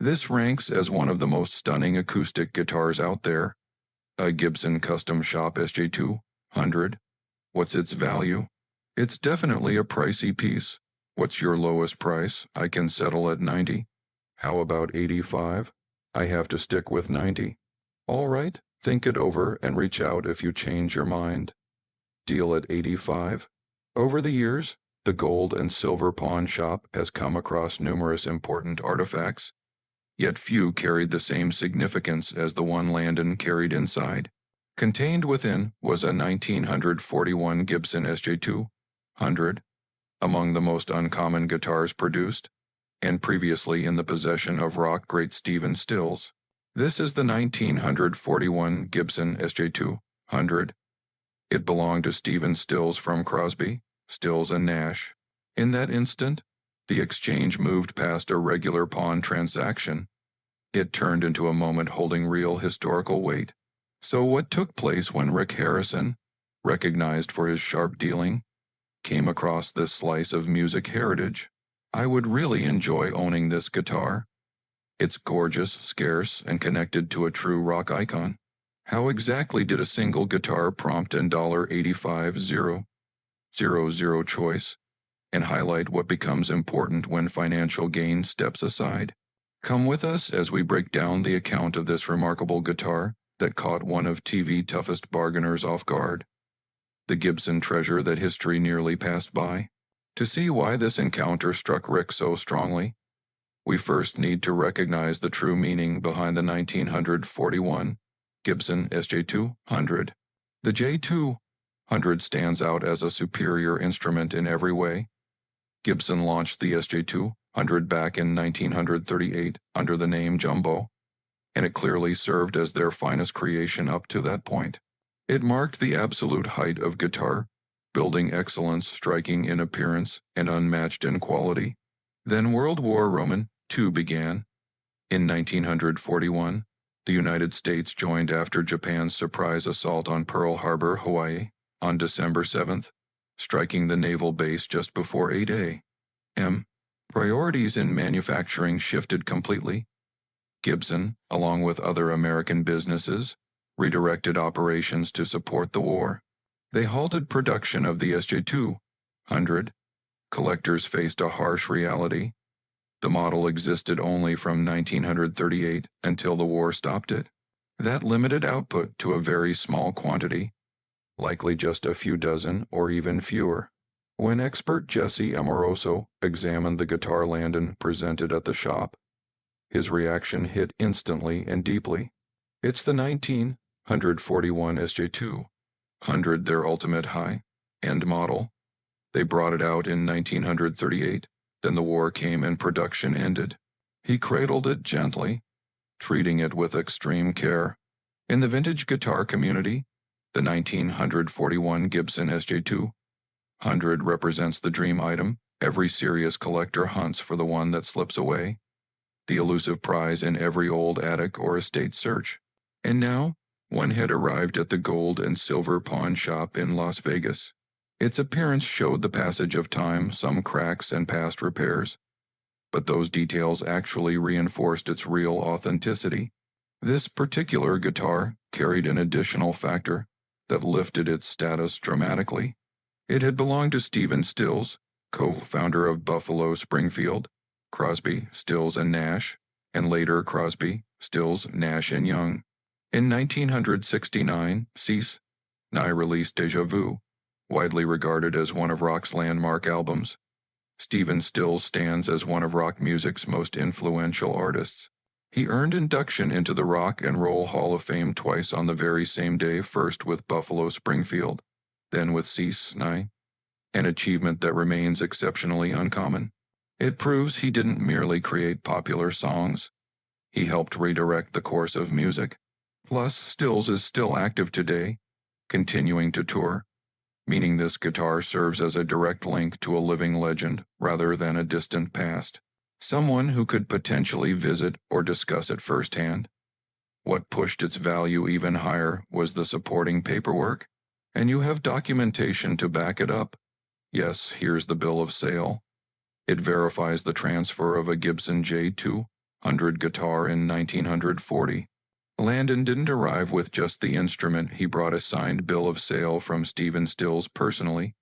This ranks as one of the most stunning acoustic guitars out there. A Gibson Custom Shop SJ200. What's its value? It's definitely a pricey piece. What's your lowest price? I can settle at 90. How about 85? I have to stick with 90. All right, think it over and reach out if you change your mind. Deal at 85. Over the years, the gold and silver pawn shop has come across numerous important artifacts, yet few carried the same significance as the one Landon carried inside. Contained within was a 1941 Gibson SJ200, among the most uncommon guitars produced, and previously in the possession of rock great Stephen Stills. This is the 1941 Gibson SJ200. It belonged to Stephen Stills from Crosby, Stills and Nash. In that instant, the exchange moved past a regular pawn transaction. It turned into a moment holding real historical weight. So what took place when Rick Harrison, recognized for his sharp dealing, came across this slice of music heritage? I would really enjoy owning this guitar. It's gorgeous, scarce, and connected to a true rock icon. How exactly did a single guitar prompt an $85,000 choice and highlight what becomes important when financial gain steps aside? Come with us as we break down the account of this remarkable guitar that caught one of TV's toughest bargainers off guard. The Gibson treasure that history nearly passed by. To see why this encounter struck Rick so strongly, we first need to recognize the true meaning behind the 1941 Gibson SJ200. The J200 stands out as a superior instrument in every way. Gibson launched the SJ200 back in 1938 under the name Jumbo, and it clearly served as their finest creation up to that point. It marked the absolute height of guitar building excellence, striking in appearance and unmatched in quality. Then World War II began. In 1941, the United States joined after Japan's surprise assault on Pearl Harbor, Hawaii, on December 7th, striking the naval base just before 8 a.m. Priorities in manufacturing shifted completely. Gibson, along with other American businesses, redirected operations to support the war. They halted production of the SJ200. Collectors faced a harsh reality. The model existed only from 1938 until the war stopped it. That limited output to a very small quantity, likely just a few dozen or even fewer. When expert Jesse Amoroso examined the guitar Landon presented at the shop, his reaction hit instantly and deeply. It's the 1941 SJ200, their ultimate high-end model. They brought it out in 1938, then the war came and production ended. He cradled it gently, treating it with extreme care. In the vintage guitar community, the 1941 Gibson SJ200 represents the dream item. Every serious collector hunts for the one that slips away, the elusive prize in every old attic or estate search. And now, one had arrived at the gold and silver pawn shop in Las Vegas. Its appearance showed the passage of time, some cracks and past repairs, but those details actually reinforced its real authenticity. This particular guitar carried an additional factor that lifted its status dramatically. It had belonged to Stephen Stills, co-founder of Buffalo Springfield, Crosby, Stills and Nash, and later Crosby, Stills, Nash and Young. In 1969, Nye released Deja Vu, widely regarded as one of rock's landmark albums. Stephen Stills stands as one of rock music's most influential artists. He earned induction into the Rock and Roll Hall of Fame twice on the very same day, first with Buffalo Springfield, then with Nye, an achievement that remains exceptionally uncommon. It proves he didn't merely create popular songs. He helped redirect the course of music. Plus, Stills is still active today, continuing to tour, meaning this guitar serves as a direct link to a living legend rather than a distant past, someone who could potentially visit or discuss it firsthand. What pushed its value even higher was the supporting paperwork, and you have documentation to back it up. Yes, here's the bill of sale. It verifies the transfer of a Gibson J200 guitar in 1940. Landon didn't arrive with just the instrument, he brought a signed bill of sale from Stephen Stills personally,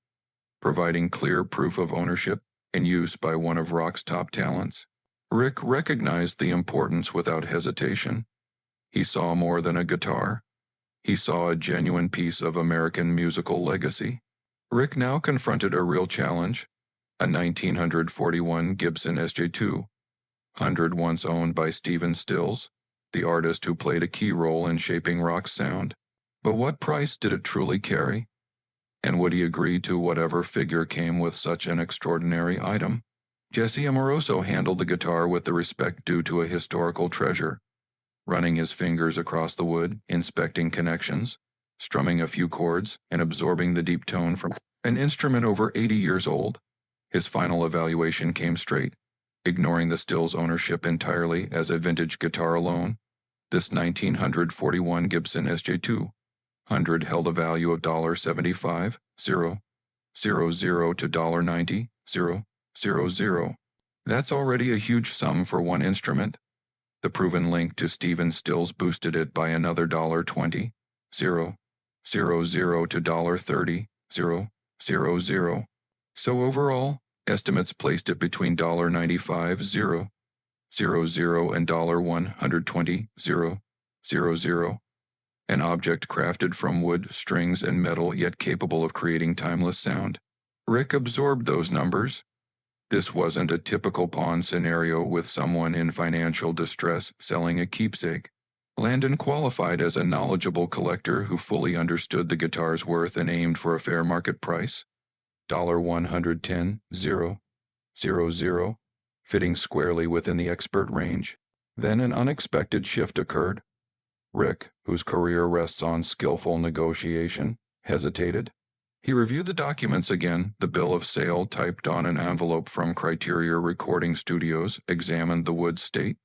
providing clear proof of ownership and use by one of rock's top talents. Rick recognized the importance without hesitation. He saw more than a guitar. He saw a genuine piece of American musical legacy. Rick now confronted a real challenge, a 1941 Gibson SJ200 once owned by Stephen Stills, the artist who played a key role in shaping rock's sound. But what price did it truly carry? And would he agree to whatever figure came with such an extraordinary item? Jesse Amoroso handled the guitar with the respect due to a historical treasure, running his fingers across the wood, inspecting connections, strumming a few chords, and absorbing the deep tone from an instrument over 80 years old. His final evaluation came straight, ignoring the Stills ownership entirely as a vintage guitar alone. This 1941 Gibson SJ200 held a value of $75,000 to $90,000. That's already a huge sum for one instrument. The proven link to Stephen Stills boosted it by another $20,000 to $30,000. So overall, estimates placed it between $95,000 and $120,000. An object crafted from wood, strings, and metal, yet capable of creating timeless sound. Rick absorbed those numbers. This wasn't a typical pawn scenario with someone in financial distress selling a keepsake. Landon qualified as a knowledgeable collector who fully understood the guitar's worth and aimed for a fair market price. $110,000, fitting squarely within the expert range. Then an unexpected shift occurred. Rick, whose career rests on skillful negotiation, hesitated. He reviewed the documents again, the bill of sale typed on an envelope from Criteria Recording Studios, examined the wood state,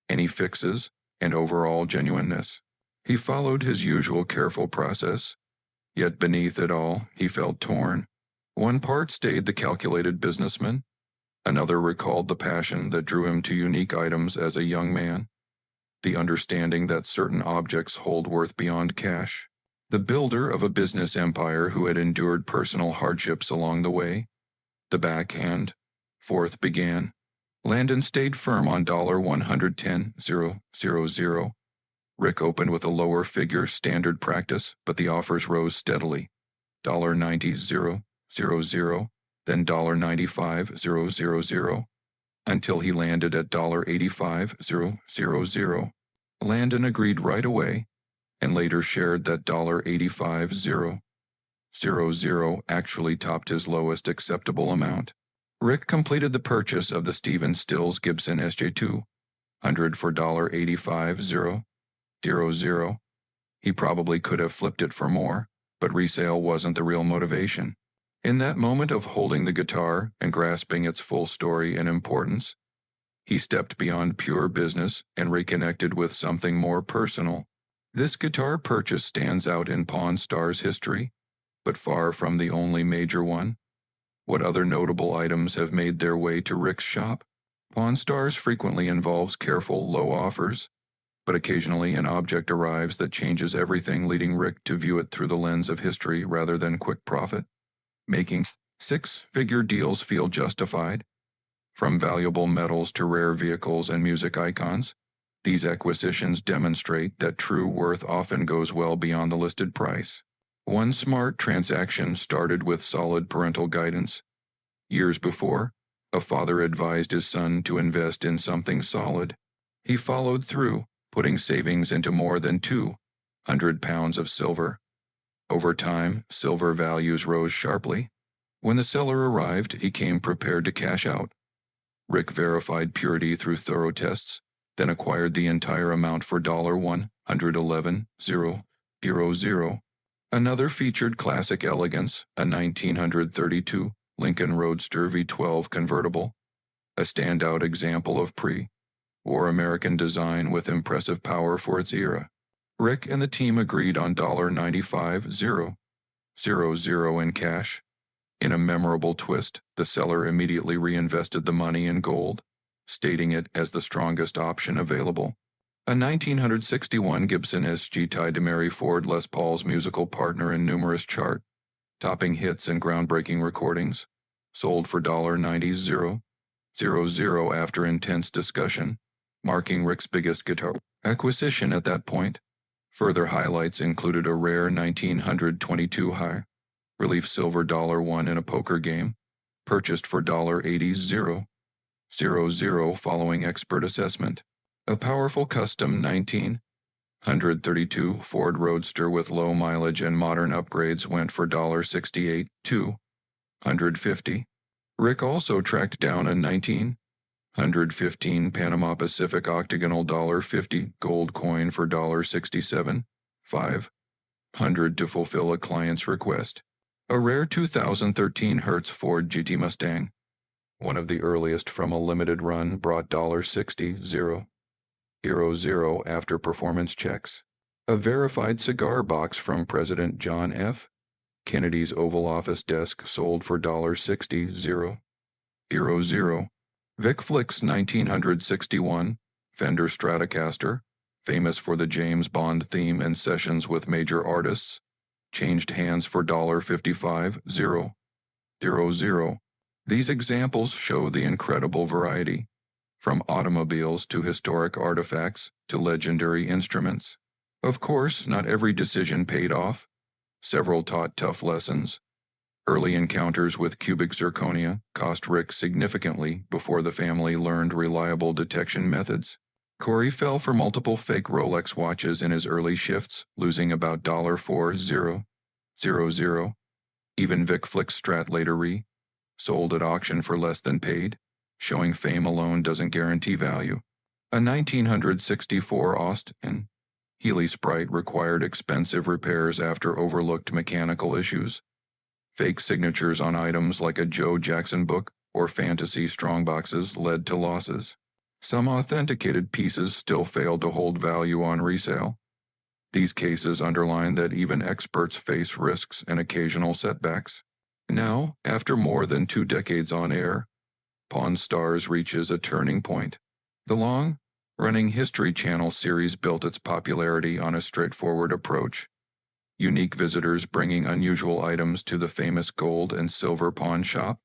any fixes, and overall genuineness. He followed his usual careful process, yet beneath it all, he felt torn. One part stayed the calculated businessman, another recalled the passion that drew him to unique items as a young man, the understanding that certain objects hold worth beyond cash. The builder of a business empire who had endured personal hardships along the way. The backhand forth began. Landon stayed firm on $110,000. Rick opened with a lower figure, standard practice, but the offers rose steadily. $90,000, then $95,000, until he landed at $85,000. Landon agreed right away, and later shared that $85,000 actually topped his lowest acceptable amount. Rick completed the purchase of the Stephen Stills Gibson SJ200 for $85,000. He probably could have flipped it for more, but resale wasn't the real motivation. In that moment of holding the guitar and grasping its full story and importance, he stepped beyond pure business and reconnected with something more personal. This guitar purchase stands out in Pawn Stars history, but far from the only major one. What other notable items have made their way to Rick's shop? Pawn Stars frequently involves careful, low offers, but occasionally an object arrives that changes everything, leading Rick to view it through the lens of history rather than quick profit, making six-figure deals feel justified. From valuable metals to rare vehicles and music icons, these acquisitions demonstrate that true worth often goes well beyond the listed price. One smart transaction started with solid parental guidance. Years before, a father advised his son to invest in something solid. He followed through, putting savings into more than 200 pounds of silver. Over time, silver values rose sharply. When the seller arrived, he came prepared to cash out. Rick verified purity through thorough tests, then acquired the entire amount for $111,000. Another featured classic elegance, a 1932 Lincoln Roadster V12 convertible, a standout example of pre-war American design with impressive power for its era. Rick and the team agreed on $95,000 in cash. In a memorable twist, the seller immediately reinvested the money in gold, stating it as the strongest option available. A 1961 Gibson SG tied to Mary Ford Les Paul's musical partner in numerous chart-topping hits and groundbreaking recordings, sold for $90,000 after intense discussion, marking Rick's biggest guitar acquisition at that point. Further highlights included a rare 1922 high-relief silver $1 in a poker game, purchased for $80,000 following expert assessment. A powerful custom 1932 Ford Roadster with low mileage and modern upgrades went for $68,250. Rick also tracked down a 1915 Panama Pacific octagonal $50 gold coin for $67,500 to fulfill a client's request. A rare 2013 Hertz Ford GT Mustang, one of the earliest from a limited run, brought $60,000 after performance checks. A verified cigar box from President John F. Kennedy's Oval Office desk sold for $60,000. Vic Flick's 1961 Fender Stratocaster, famous for the James Bond theme and sessions with major artists, changed hands for $55,000. These examples show the incredible variety, from automobiles to historic artifacts to legendary instruments. Of course, not every decision paid off. Several taught tough lessons. Early encounters with cubic zirconia cost Rick significantly before the family learned reliable detection methods. Corey fell for multiple fake Rolex watches in his early shifts, losing about $4,000. Even Vic Flick's Strat later sold at auction for less than paid, showing fame alone doesn't guarantee value. A 1964 Austin Healey Sprite required expensive repairs after overlooked mechanical issues. Fake signatures on items like a Joe Jackson book or fantasy strongboxes led to losses. Some authenticated pieces still failed to hold value on resale. These cases underline that even experts face risks and occasional setbacks. Now, after more than 2 decades on air, Pawn Stars reaches a turning point. The long-running History Channel series built its popularity on a straightforward approach. Unique visitors bringing unusual items to the famous gold and silver pawn shop,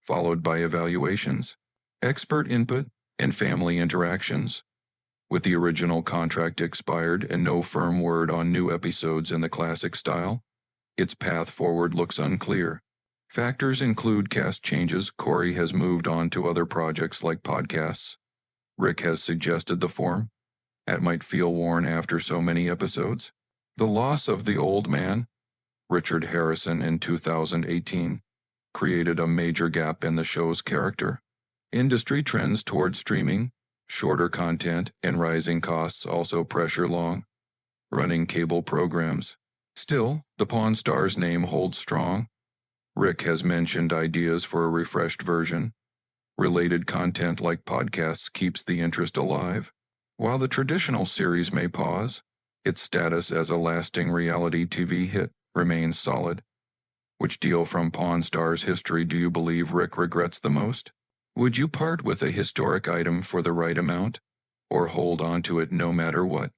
followed by evaluations, expert input, and family interactions. With the original contract expired and no firm word on new episodes in the classic style, its path forward looks unclear. Factors include cast changes. Corey has moved on to other projects like podcasts. Rick has suggested the format might feel worn after so many episodes. The loss of the old man, Richard Harrison, in 2018, created a major gap in the show's character. Industry trends toward streaming, shorter content, and rising costs also pressure long-running cable programs. Still, the Pawn Stars name holds strong. Rick has mentioned ideas for a refreshed version. Related content like podcasts keeps the interest alive. While the traditional series may pause, its status as a lasting reality TV hit remains solid. Which deal from Pawn Stars history do you believe Rick regrets the most? Would you part with a historic item for the right amount, or hold on to it no matter what?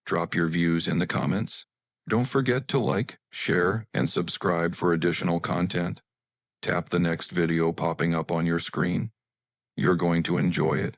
Drop your views in the comments. Don't forget to like, share, and subscribe for additional content. Tap the next video popping up on your screen. You're going to enjoy it.